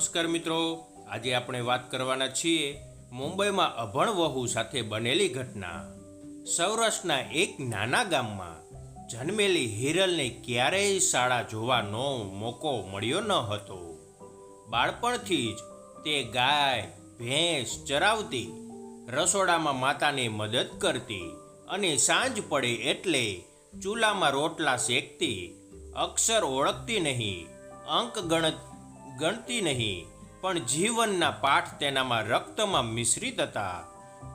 નમસ્કાર મિત્રો, આજે આપણે વાત કરવાના છીએ મુંબઈમાં અભણ વહુ સાથે બનેલી ઘટના. સૌરાષ્ટ્રના એક નાના ગામમાં જન્મેલી હિરલને ક્યારેય શાળા જોવાનો મોકો મળ્યો ન હતો. બાળપણથી જ તે ગાય ભેંસ ચરાવતી, રસોડામાં માતાને મદદ કરતી અને સાંજ પડે એટલે ચૂલામાં રોટલા શેકતી. અક્ષર ઓળખતી નહીં, અંક ગણતી નહીં, પણ જીવનના પાઠ તેનામાં રક્તમાં મિશ્રિત હતા.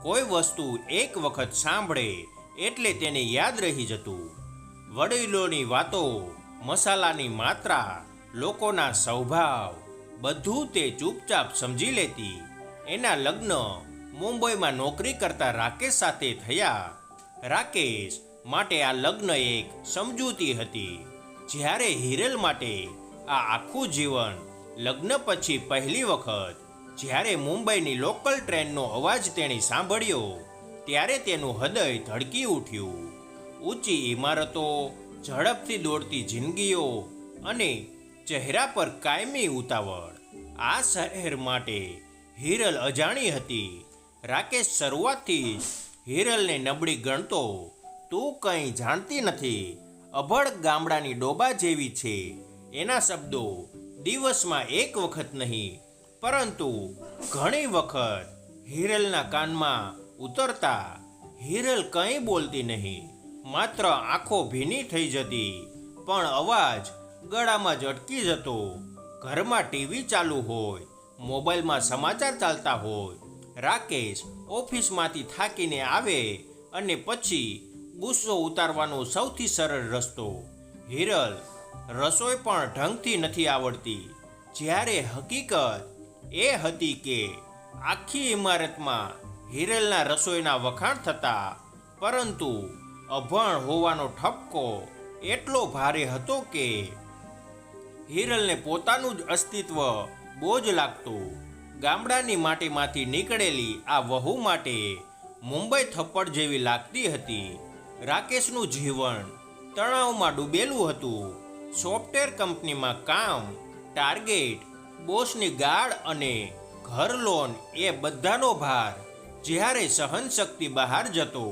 કોઈ વસ્તુ એક વખત સાંભળે એટલે તેને યાદ રહી જતું. વડીલોની વાતો, મસાલાની માત્રા, લોકોના સ્વભાવ બધું તે ચૂપચાપ સમજી લેતી. એના લગ્ન મુંબઈમાં નોકરી કરતા રાકેશ સાથે થયા. રાકેશ માટે આ લગ્ન એક સમજૂતી હતી, જ્યારે હિરલ માટે આ આખું જીવન. લગ્ન પછી પહેલી વખત જ્યારે મુંબઈની લોકલ ટ્રેનનો અવાજ તેણે સાંભળ્યો ત્યારે તેનું હૃદય ધડકી ઉઠ્યું. ઊંચી ઇમારતો, ઝડપથી દોડતી જિંદગીઓ અને ચહેરા પર કાયમી ઉતાવળ. આ શહેર માટે હિરલ અજાણી હતી. રાકેશ શરૂઆતથી જ હિરલને નબળી ગણતો. તું કંઈ જાણતી નથી, અભણ ગામડાની ડોબા જેવી છે. એના શબ્દો દિવસમાં એક વખત નહીં પરંતુ ઘણી વખત હિરલના કાનમાં ઉતરતા. હિરલ કંઈ બોલતી નહીં, માત્ર આંખો ભીની થઈ જતી, પણ અવાજ ગળામાં જ અટકી જતો. ઘરમાં ટીવી ચાલુ હોય, મોબાઈલમાં સમાચાર ચાલતા હોય. રાકેશ ઓફિસમાંથી થાકીને આવે અને પછી ગુસ્સો ઉતારવાનો સૌથી સરળ રસ્તો. હિરલ રસોઈ પણ ઢંગથી નથી આવડતી, જ્યારે હકીકત એ હતી કે આખી ઇમારતમાં હિરલના રસોઈના વખાણ થતા. પરંતુ અભણ હોવાનો ઠપકો એટલો ભારે હતો કે હિરલને પોતાનું જ અસ્તિત્વ બોજ લાગતું. ગામડાની માટીમાંથી નીકળેલી આ વહુ માટે મુંબઈ થપ્પડ જેવી લાગતી હતી. રાકેશનું જીવન તણાવમાં ડૂબેલું હતું. સોફ્ટવેર કંપનીમાં કામ, ટાર્ગેટ, બોસની ગાળ અને ઘર લોન એ બધાનો ભાર. જ્યારે સહનશક્તિ બહાર જતો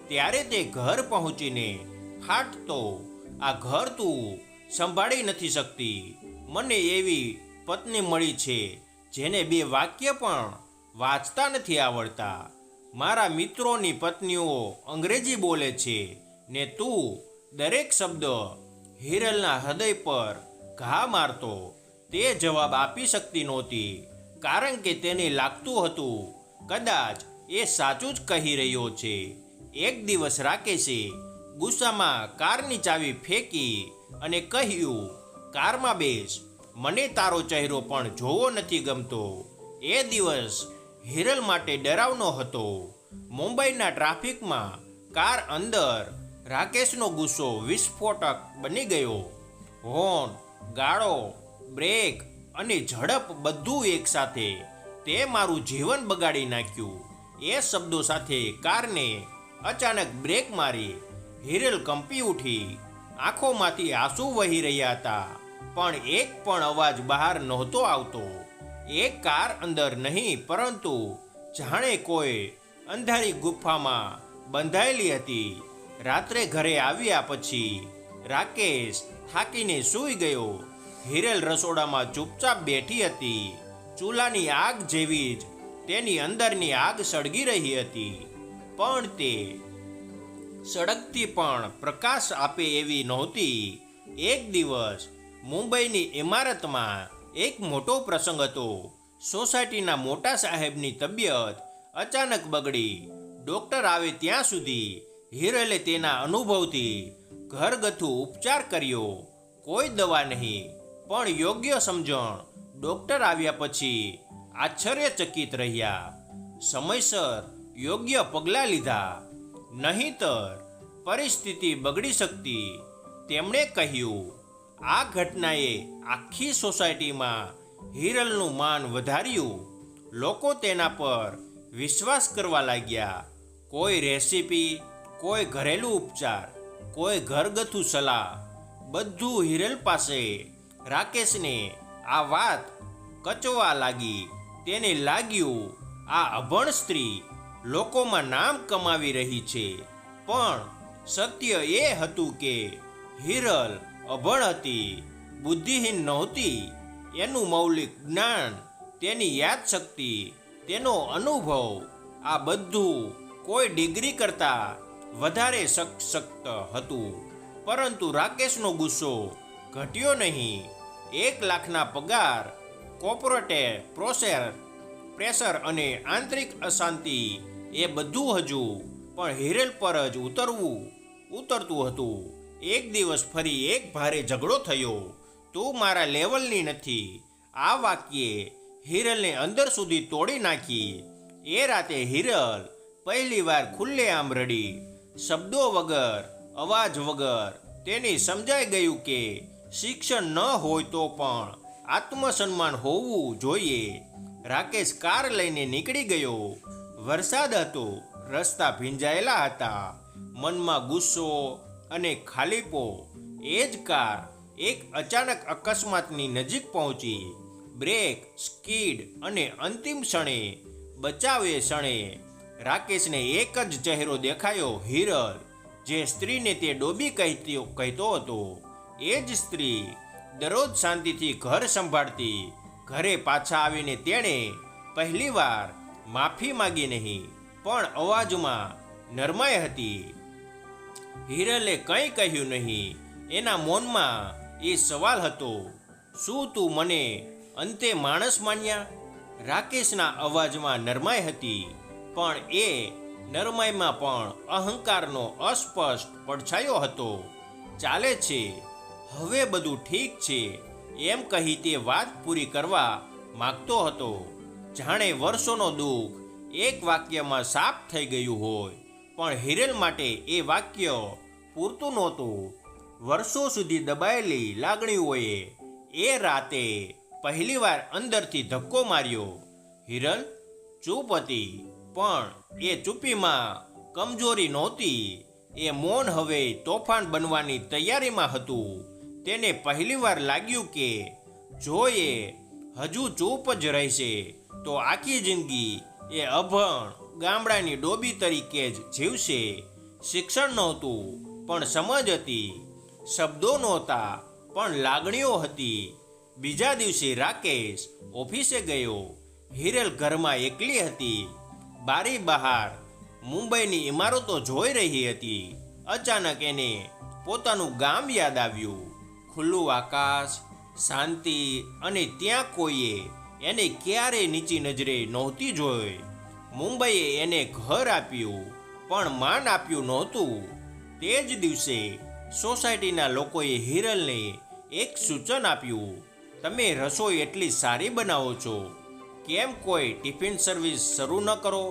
ત્યારે તે ઘર પહોંચીને ફાટતો. આ ઘર તું સંભાળી નથી શકતી. મને એવી પત્ની મળી છે જેને બે વાક્ય પણ વાંચતા નથી આવડતા. મારા મિત્રોની પત્નીઓ અંગ્રેજી બોલે છે ને તું દરેક શબ્દ હિરલના હૃદય પર ઘા મારતો. તે જવાબ આપી શકતી નહોતી, કારણ કે તેને લાગતું હતું કદાચ એ સાચું જ કહી રહ્યો છે. એક દિવસ રાકેશે ગુસ્સામાં કારની ચાવી ફેંકી અને કહ્યું, કારમાં બેસ, મને તારો ચહેરો પણ જોવો નથી ગમતો. એ દિવસ હિરલ માટે ડરાવનો હતો. મુંબઈના ટ્રાફિકમાં કાર અંદર રાકેશનો ગુસ્સો વિસ્ફોટક બની ગયો. હોર્ન, ગાળો, બ્રેક અને ઝડપ બધું એકસાથે. તે મારું જીવન બગાડી નાખ્યું. એ શબ્દો સાથે કારને અચાનક બ્રેક મારી. હિરલ કંપી ઉઠી. આંખોમાંથી આંસુ વહી રહ્યા હતા, પણ એક પણ અવાજ બહાર નહોતો આવતો. એ કાર અંદર નહીં, પરંતુ જાણે કોઈ અંધારી ગુફામાં બંધાયેલી હતી. રાત્રે ઘરે આવ્યા પછી રાકેશ થાકીને સૂઈ ગયો. હિરલ રસોડામાં ચૂપચાપ બેઠી હતી. ચૂલાની આગ જેવી જ તેની અંદરની આગ સળગી રહી હતી, પણ તે સળગતી પણ પ્રકાશ આપે એવી નહોતી. એક દિવસ મુંબઈની ઇમારતમાં એક મોટો પ્રસંગ હતો. સોસાયટીના મોટા સાહેબની તબિયત અચાનક બગડી. ડૉક્ટર આવે ત્યાં સુધી હિરલે તેના અનુભવથી ઘરગથ્થુ ઉપચાર કર્યો. કોઈ દવા નહીં, પણ યોગ્ય સમજણ. ડૉક્ટર આવ્યા પછી આશ્ચર્યચકિત રહ્યા. સમયસર યોગ્ય પગલાં લીધા, નહીંતર પરિસ્થિતિ બગડી શકતી. તેમણે કહ્યું, આ ઘટનાએ આખી સોસાયટીમાં હિરલનું માન વધાર્યું. લોકો તેના પર વિશ્વાસ કરવા લાગ્યા. કોઈ રેસીપી, કોઈ ઘરેલું ઉપચાર, કોઈ ઘરગથ્થુ સલાહ, બધું હિરલ પાસે. રાકેશને આ વાત કચવા લાગી. તેને લાગ્યું આ અભણ સ્ત્રી લોકોમાં નામ કમાવી રહી છે, પણ સત્ય એ હતું કે હિરલ અભણ હતી, બુદ્ધિહીન નહોતી. એનું મૌલિક જ્ઞાન, તેની યાદશક્તિ, તેનો અનુભવ, આ બધું કોઈ ડિગ્રી કરતાં વધારે સશક્ત હતું. પરંતુ રાકેશનો ગુસ્સો ઘટ્યો નહીં. 1 લાખના પગાર, કોર્પોરેટ પ્રેશર અને આંતરિક અશાંતિ, એ બધું હજુ પણ હિરલ પર જ ઉતરતું હતું. એક દિવસ ફરી એક ભારે ઝઘડો થયો. તું મારા લેવલની નથી. આ વાક્યે હિરલને અંદર સુધી તોડી નાખી. એ રાતે હિરલ પહેલીવાર ખુલ્લેઆમ રડી. શબ્દો વગર, અવાજ વગર. તેને સમજાઈ ગયું કે શિક્ષણ ન હોય તો પણ આત્મસન્માન હોવું જોઈએ. રાકેશ કાર લઈને નીકળી ગયો. વરસાદ હતો, રસ્તા ભીંજાયેલા હતા. મનમાં ગુસ્સો અને ખાલીપો. એ જ કાર એક અચાનક અકસ્માતની નજીક પહોંચી. બ્રેક, સ્કીડ અને અંતિમ ક્ષણે, બચાવે ક્ષણે રાકેશને એક જ ચહેરો દેખાયો, હિરલ. જે સ્ત્રીને તે ડોબી કહેતો હતો, એ જ સ્ત્રી દરરોજ શાંતિથી ઘર સંભાળતી. ઘરે પાછા આવીને તેણે પહેલીવાર માફી માગી નહીં, પણ અવાજમાં નરમાઈ હતી. હિરલે કંઈ કહ્યું નહીં. એના મૌનમાં એ સવાલ હતો, શું તું મને અંતે માણસ માન્યા? રાકેશના અવાજમાં નરમાઈ હતી, પણ એ નરમાઈમાં પણ અહંકારનો અસ્પષ્ટ પડછાયો હતો. ચાલે છે, હવે બધું ઠીક છે, એમ કહી તે વાત પૂરી કરવા માગતો હતો. જાણે વર્ષોનો દુઃખ એક વાક્યમાં સાફ થઈ ગયું હોય. પણ હિરલ માટે એ વાક્ય પૂરતું નહોતું. વર્ષો સુધી દબાયેલી લાગણીઓએ એ રાતે પહેલીવાર અંદરથી ધક્કો માર્યો. હિરલ ચૂપ હતી, પણ એ ચૂપીમાં કમજોરી નહોતી. એ મૌન હવે તોફાન બનવાની તૈયારીમાં હતું. તેને પહેલીવાર લાગ્યું કે જો એ હજુ ચૂપ જ રહેશે તો આખી જિંદગી એ અભણ ગામડાની ડોબી તરીકે જ જીવશે. શિક્ષણ નહોતું, પણ સમજ હતી. શબ્દો નહોતા, પણ લાગણીઓ હતી. બીજા દિવસે રાકેશ ઓફિસે ગયો. હિરલ ઘરમાં એકલી હતી. બારી બહાર મુંબઈની ઇમારતો જોઈ રહી હતી. અચાનક એને પોતાનું ગામ યાદ આવ્યું. ખુલ્લું આકાશ, શાંતિ, અને ત્યાં કોઈએ એને ક્યારેય નીચી નજરે નહોતી જોઈ. મુંબઈએ એને ઘર આપ્યું, પણ માન આપ્યું નહોતું. તે જ દિવસે સોસાયટીના લોકોએ હિરલને એક સૂચન આપ્યું, તમે રસોઈ એટલી સારી બનાવો છો, કેમ કોઈ ટિફિન સર્વિસ શરૂ ન કરો?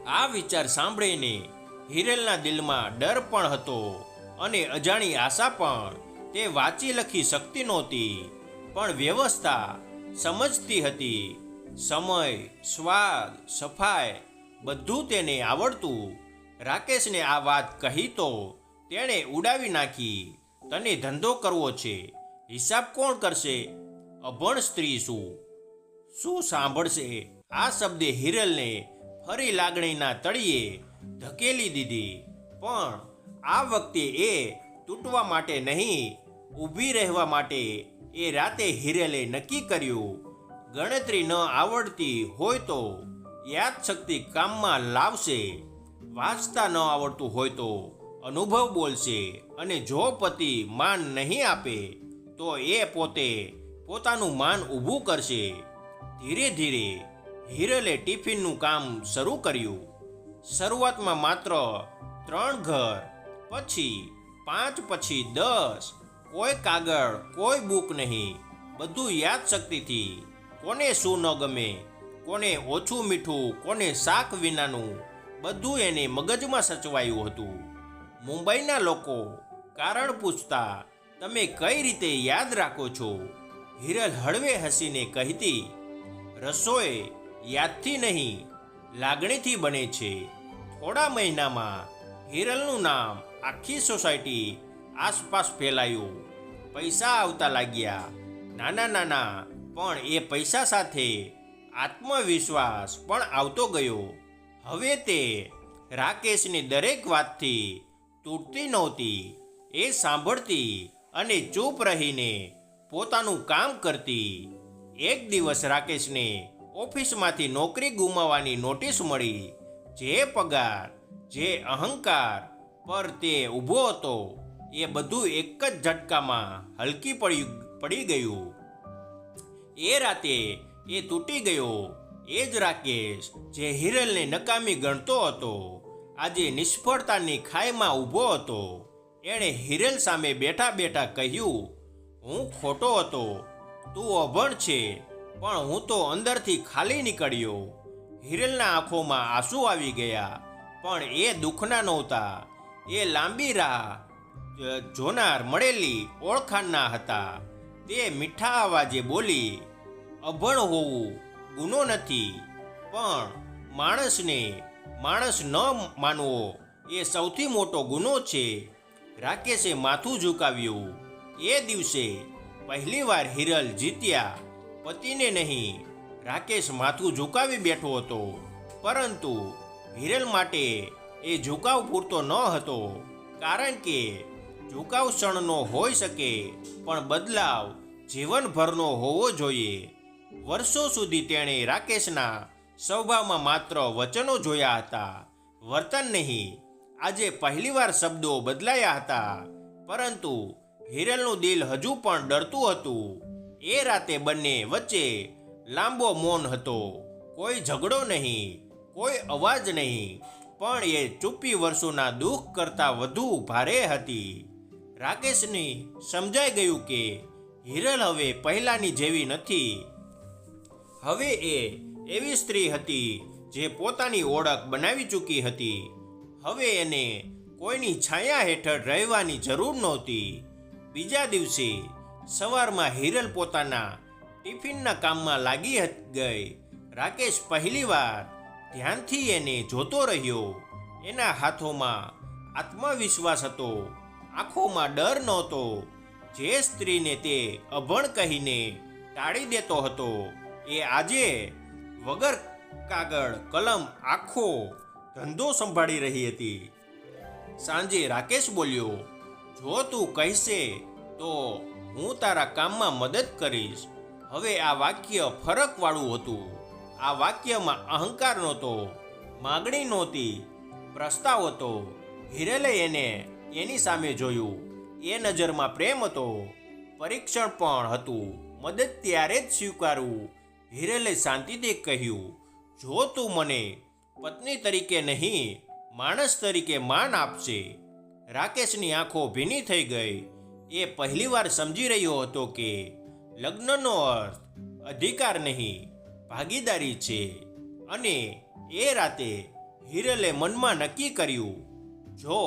આ વિચાર સાંભળીને હિરલના દિલમાં ડર પણ હતો અને અજાણી આશા પણ. તે વાંચી લખી શકતી નહોતી, પણ વ્યવસ્થા સમજતી હતી. સમય, સ્વાદ, સફાઈ બધું તેને આવડતું. રાકેશને આ વાત કહી તો તેણે ઉડાવી નાખી. તને ધંધો કરવો છે, હિસાબ કોણ કરશે? અભણ સ્ત્રી શું સાંભળશે? આ શબ્દે હિરલને ફરી લાગણીના તળિયે ધકેલી દીધી. પણ આ વખતે એ તૂટવા માટે નહીં, ઊભી રહેવા માટે. એ રાતે હિરલે નક્કી કર્યું, ગણતરી ન આવડતી હોય તો યાદશક્તિ કામમાં લાવશે. વાંચતા ન આવડતું હોય તો અનુભવ બોલશે. અને જો પતિ માન નહીં આપે તો એ પોતાનું માન ઊભું કરશે. ધીરે ધીરે હિરલે ટિફિનનું કામ શરૂ કર્યું. શરૂઆતમાં માત્ર 3 ઘર, પછી 5, પછી 10. કોઈ કાગળ, કોઈ બુક નહીં. બધું યાદશક્તિથી. કોને શું ન ગમે, કોને ઓછું મીઠું, કોને શાક વિનાનું, બધું એને મગજમાં સચવાયું હતું. મુંબઈના લોકો કારણ પૂછતા, તમે કઈ રીતે યાદ રાખો છો? હિરલ હળવે હસીને કહેતી, રસોઈ યાદથી નહીં, લાગણીથી બને છે. થોડા મહિનામાં હિરલનું નામ આખી સોસાયટી આસપાસ ફેલાયું. પૈસા આવતા લાગ્યા. નાના નાના પણ એ પૈસા સાથે આત્મવિશ્વાસ પણ આવતો ગયો. હવે તે રાકેશની દરેક વાતથી તૂટતી નહોતી. એ સાંભળતી અને ચૂપ રહીને પોતાનું કામ કરતી. એક દિવસ રાકેશને ઓફિસમાંથી નોકરી ગુમાવવાની નોટિસ મળી. જે પગાર, જે અહંકાર પર તે ઊભો હતો એ બધું એક જ ઝટકામાં હલકી પડી ગયું. એ રાતે એ તૂટી ગયો. એ જ રાકેશ જે હિરલને નકામી ગણતો હતો, આજે નિષ્ફળતાની ખાઈમાં ઊભો હતો. એણે હિરલ સામે બેઠા બેઠા કહ્યું, હું ખોટો હતો, તું અભણ છે, પણ હું તો અંદરથી ખાલી નીકળ્યો. હિરલના આંખોમાં આંસુ આવી ગયા, પણ એ દુઃખના નહોતા. એ લાંબી રાહ જોનાર મળેલી ઓળખાણના હતા. તે મીઠા અવાજે બોલી, અભણ હોવું ગુનો નથી, પણ માણસ ન માનવો એ સૌથી મોટો ગુનો છે. રાકેશે માથું ઝુકાવ્યું. એ દિવસે પહેલીવાર હિરલ જીત્યા. પતિને નહીં, રાકેશ માથું ઝુકાવી બેઠો હતો. પરંતુ હિરલ માટે એ ઝુકાવ પૂરતો ન હતો, કારણ કે ઝુકાવ ક્ષણનો હોઈ શકે, પણ બદલાવ જીવનભરનો હોવો જોઈએ. વર્ષો સુધી તેણે રાકેશના સ્વભાવમાં માત્ર વચનો જોયા હતા, વર્તન નહીં. આજે પહેલીવાર શબ્દો બદલાયા હતા, પરંતુ હિરલનું દિલ હજુ પણ ડરતું હતું. એ રાતે બંને વચ્ચે લાંબો મૌન હતો. કોઈ ઝઘડો નહીં, કોઈ અવાજ નહીં, પણ એ ચૂપ્પી વર્ષોના દુઃખ કરતાં વધુ ભારે હતી. રાકેશને સમજાઈ ગયું કે હિરલ હવે પહેલાંની જેવી નથી. હવે એ એવી સ્ત્રી હતી જે પોતાની ઓળખ બનાવી ચૂકી હતી. હવે એને કોઈની છાયા હેઠળ રહેવાની જરૂર નહોતી. બીજા દિવસે સવારમાં હિરલ પોતાના ટિફિનના કામમાં લાગી ગઈ. રાકેશ પહેલીવાર ધ્યાનથી એને જોતો રહ્યો. એના હાથોમાં આત્મવિશ્વાસ હતો, આંખોમાં ડર નહોતો. જે સ્ત્રીને તે અભણ કહીને ટાળી દેતો હતો, એ આજે વગર કાગળ કલમ આખો ધંધો સંભાળી રહી હતી. સાંજે રાકેશ બોલ્યો, જો તું કહેશે તો હું તારા કામમાં મદદ કરીશ. હવે આ વાક્ય ફરકવાળું હતું. આ વાક્યમાં અહંકાર નહોતો, માગણી નહોતી, પ્રસ્તાવ હતો. હિરલે એને એની સામે જોયું. એ નજરમાં પ્રેમ હતો, પરીક્ષણ પણ હતું. મદદ ત્યારે જ સ્વીકારવું. હિરલે શાંતિથી કહ્યું, જો તું મને પત્ની તરીકે નહીં, માણસ તરીકે માન આપશે. રાકેશની આંખો ભીની થઈ ગઈ. એ પહેલીવાર સમજી રહ્યો હતો કે લગ્નનો અર્થ અધિકાર નહીં, ભાગીદારી છે. અને એ રાતે હિરલે મનમાં નક્કી કર્યું, જો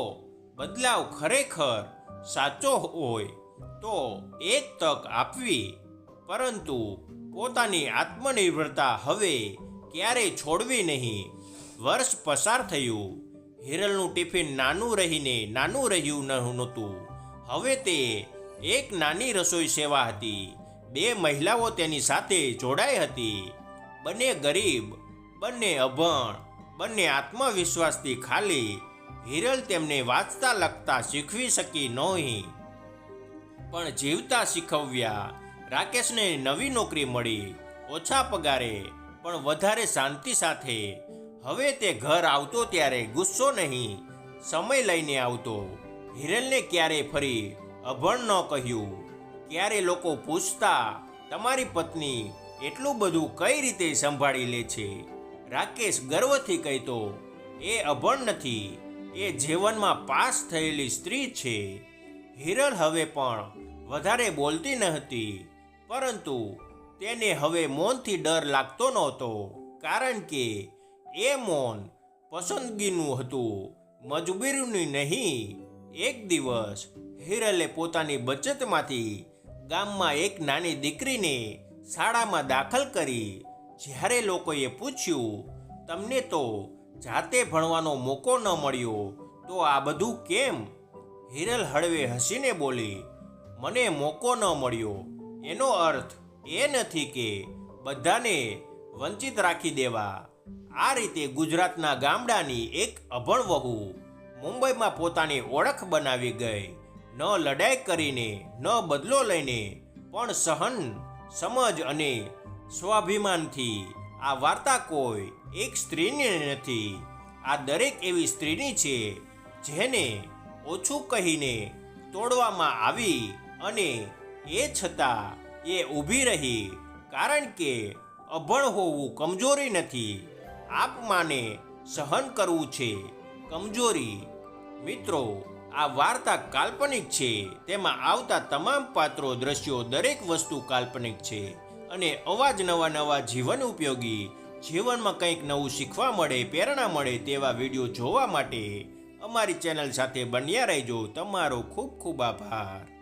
બદલાવ ખરેખર સાચો હોય તો એક તક આપવી, પરંતુ પોતાની આત્મનિર્ભરતા હવે ક્યારેય છોડવી નહીં. વર્ષ પસાર થયું. હિરલનું ટિફિન નાનું રહ્યું નહોતું. હવે તે એક નાની રસોઈ સેવા હતી. 2 મહિલાઓ તેની સાથે જોડાઈ હતી. બંને ગરીબ, બંને અભણ, બંને આત્મવિશ્વાસથી ખાલી. હિરલ તેમને વાંચતા લખતા શીખવી શકી નહોતી, પણ જીવતા શીખવ્યા. રાકેશને નવી નોકરી મળી, ઓછા પગારે પણ વધારે શાંતિ સાથે. હવે તે ઘર આવતો ત્યારે ગુસ્સો નહીં, સમય લઈને આવતો. હિરલને ક્યારેય ફરી અભણ ન કહ્યું. ક્યારે લોકો પૂછતા, તમારી પત્ની એટલું બધું કઈ રીતે સંભાળી લે છે? રાકેશ ગર્વથી કહેતો, એ અભણ નથી, એ જીવનમાં પાસ થયેલી સ્ત્રી છે. હિરલ હવે પણ વધારે બોલતી ન હતી, પરંતુ તેને હવે મૌનથી ડર લાગતો નહોતો, કારણ કે એ મૌન પસંદગીનું હતું, મજબૂરીનું નહીં. એક દિવસ હિરલે પોતાની બચતમાંથી ગામમાં એક નાની દીકરીને શાળામાં દાખલ કરી. જ્યારે લોકોએ પૂછ્યું, તમને તો જાતે ભણવાનો મોકો ન મળ્યો, તો આ બધું કેમ? હિરલ હળવે હસીને બોલી, મને મોકો ન મળ્યો એનો અર્થ એ નથી કે બધાને વંચિત રાખી દેવા. આ રીતે ગુજરાતના ગામડાની એક અભણ વહુ મુંબઈમાં પોતાની ઓળખ બનાવી ગઈ. ન લડાઈ કરીને, ન બદલો લઈને, પણ સહન, સમજ અને સ્વાભિમાનથી. આ વાર્તા કોઈ એક સ્ત્રીની નથી, આ દરેક એવી સ્ત્રીની છે જેને ઓછું કહીને તોડવામાં આવી અને એ છતાં એ ઊભી રહી. કારણ કે અભણ હોવું કમજોરી નથી, આપમાને સહન કરવું છે કમજોરી. મિત્રો, આ વાર્તા કાલ્પનિક છે. તેમાં આવતા તમામ પાત્રો, દ્રશ્યો, દરેક વસ્તુ કાલ્પનિક છે અને અવાજ નવા જીવન ઉપયોગી, જીવનમાં કંઈક નવું શીખવા મળે, પ્રેરણા મળે તેવા વિડીયો જોવા માટે અમારી ચેનલ સાથે બન્યા રહેજો. તમારો ખૂબ ખૂબ આભાર.